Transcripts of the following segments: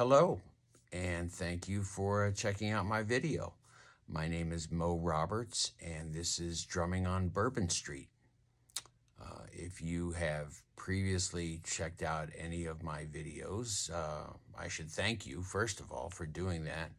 Hello, and thank you for checking out my video. My name is Mo Roberts, and this is Drumming on Bourbon Street. If you have previously checked out any of my videos, I should thank you, first of all, for doing that.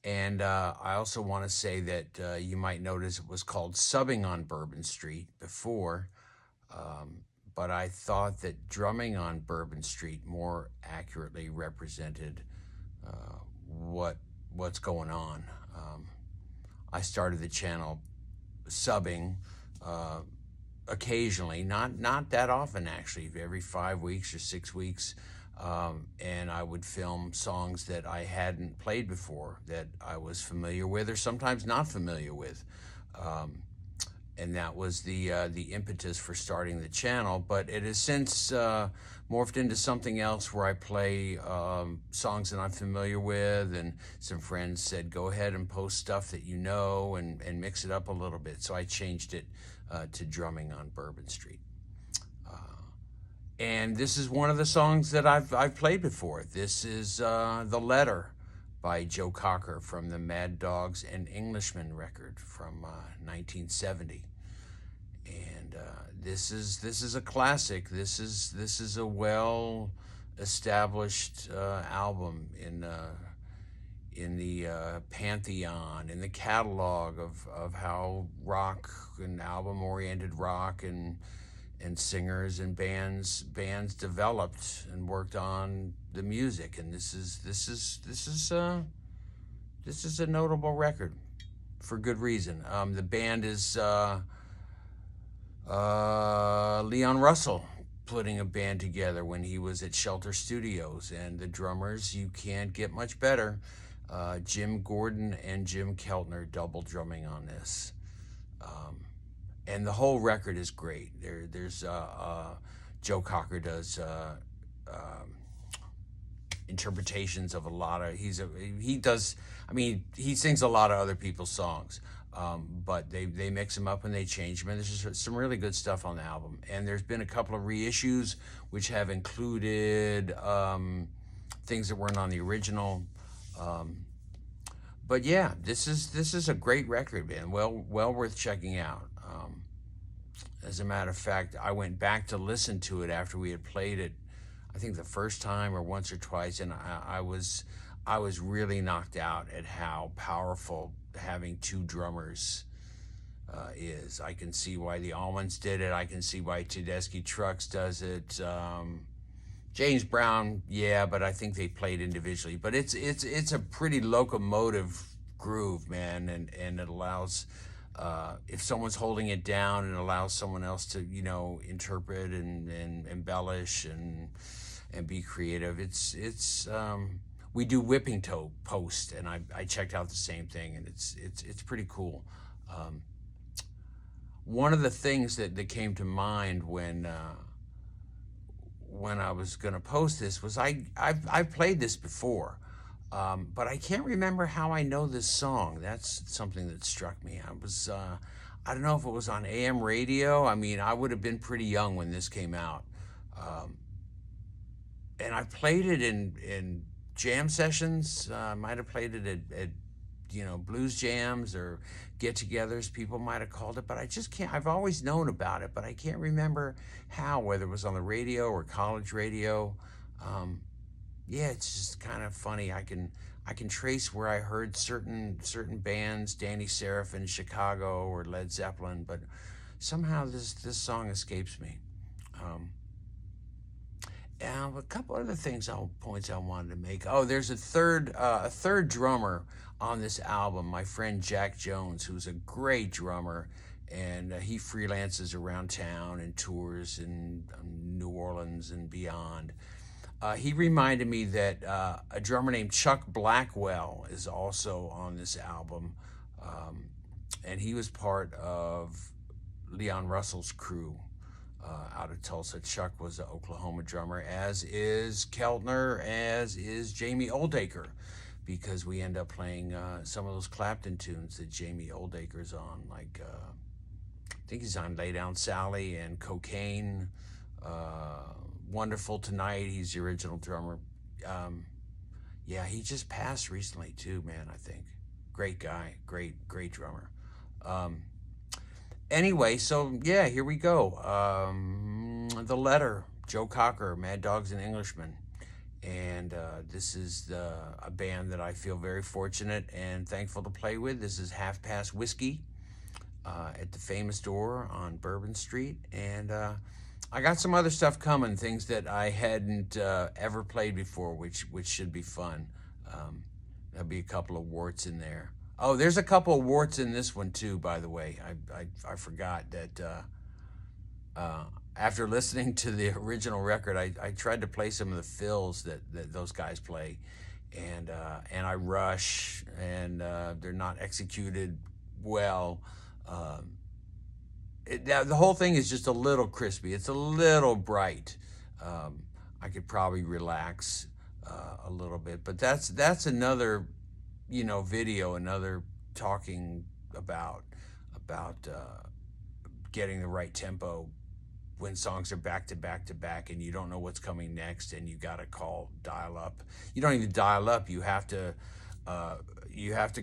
And I also want to say that you might notice it was called Subbing on Bourbon Street before, but I thought that Drumming on Bourbon Street more accurately represented what's going on. I started the channel subbing occasionally, not that often actually, every 5 weeks or 6 weeks, and I would film songs that I hadn't played before, that I was familiar with or sometimes not familiar with. And that was the impetus for starting the channel. But it has since morphed into something else where I play songs that I'm familiar with, and some friends said, go ahead and post stuff that you know and mix it up a little bit. So I changed it to Drumming on Bourbon Street. And this is one of the songs that I've played before. This is The Letter by Joe Cocker from the Mad Dogs and Englishmen record from 1970. And this is a classic. This is a well established album in the pantheon, in the catalog of how rock and album oriented rock and singers and bands developed and worked on the music. And this is a notable record for good reason. The band is Leon Russell putting a band together when he was at Shelter Studios, and the drummers, you can't get much better. Jim Gordon and Jim Keltner double drumming on this. And the whole record is great. There's Joe Cocker does interpretations of a lot of, he sings a lot of other people's songs, but they mix them up and they change them, and there's just some really good stuff on the album. And there's been a couple of reissues which have included things that weren't on the original. But yeah, this is a great record, man. Well worth checking out. As a matter of fact, I went back to listen to it after we had played it, I think the first time or once or twice, and I was really knocked out at how powerful having two drummers is. I can see why the Allmans did it. I can see why Tedeschi Trucks does it. James Brown, yeah, but I think they played individually. But it's a pretty locomotive groove, man, and it allows, if someone's holding it down, it allows someone else to, interpret and embellish and be creative. It's we do whipping toe post, and I checked out the same thing, and it's pretty cool. One of the things that came to mind when I was going to post this was I've played this before, but I can't remember how I know this song. That's something that struck me. I don't know if it was on AM radio. I mean, I would have been pretty young when this came out, and I played it in jam sessions. I might have played it at blues jams or get-togethers, people might have called it, but I just can't. I've always known about it, but I can't remember how, whether it was on the radio or college radio. Yeah, it's just kind of funny. I can trace where I heard certain bands, Danny Seraphin, Chicago, or Led Zeppelin, but somehow this song escapes me. And a couple other points I wanted to make. Oh, there's a third drummer on this album, my friend Jack Jones, who's a great drummer, and he freelances around town and tours in New Orleans and beyond. He reminded me that a drummer named Chuck Blackwell is also on this album, and he was part of Leon Russell's crew out of Tulsa. Chuck was an Oklahoma drummer, as is Keltner, as is Jamie Oldacre, because we end up playing some of those Clapton tunes that Jamie Oldacre's on, like I think he's on Lay Down Sally and Cocaine, Wonderful Tonight. He's the original drummer. Yeah, he just passed recently too, man. I think great guy, great drummer. Um, anyway, so yeah, here we go. The Letter, Joe Cocker, Mad Dogs and Englishmen. And this is a band that I feel very fortunate and thankful to play with. This is Half Past Whiskey at the Famous Door on Bourbon Street. And I got some other stuff coming, things that I hadn't ever played before, which should be fun. There'll be a couple of warts in there. Oh, there's a couple of warts in this one too, by the way. I forgot that after listening to the original record, I tried to play some of the fills that those guys play, and I rush, and they're not executed well. Um, the whole thing is just a little crispy. It's a little bright. Um, I could probably relax a little bit, but that's another, video, another talking about getting the right tempo when songs are back to back to back and you don't know what's coming next and you got to dial up. You don't even dial up. You have to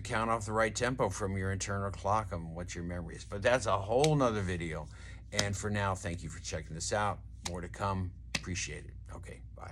count off the right tempo from your internal clock on what your memory is. But that's a whole nother video. And for now, thank you for checking this out. More to come. Appreciate it. Okay, bye.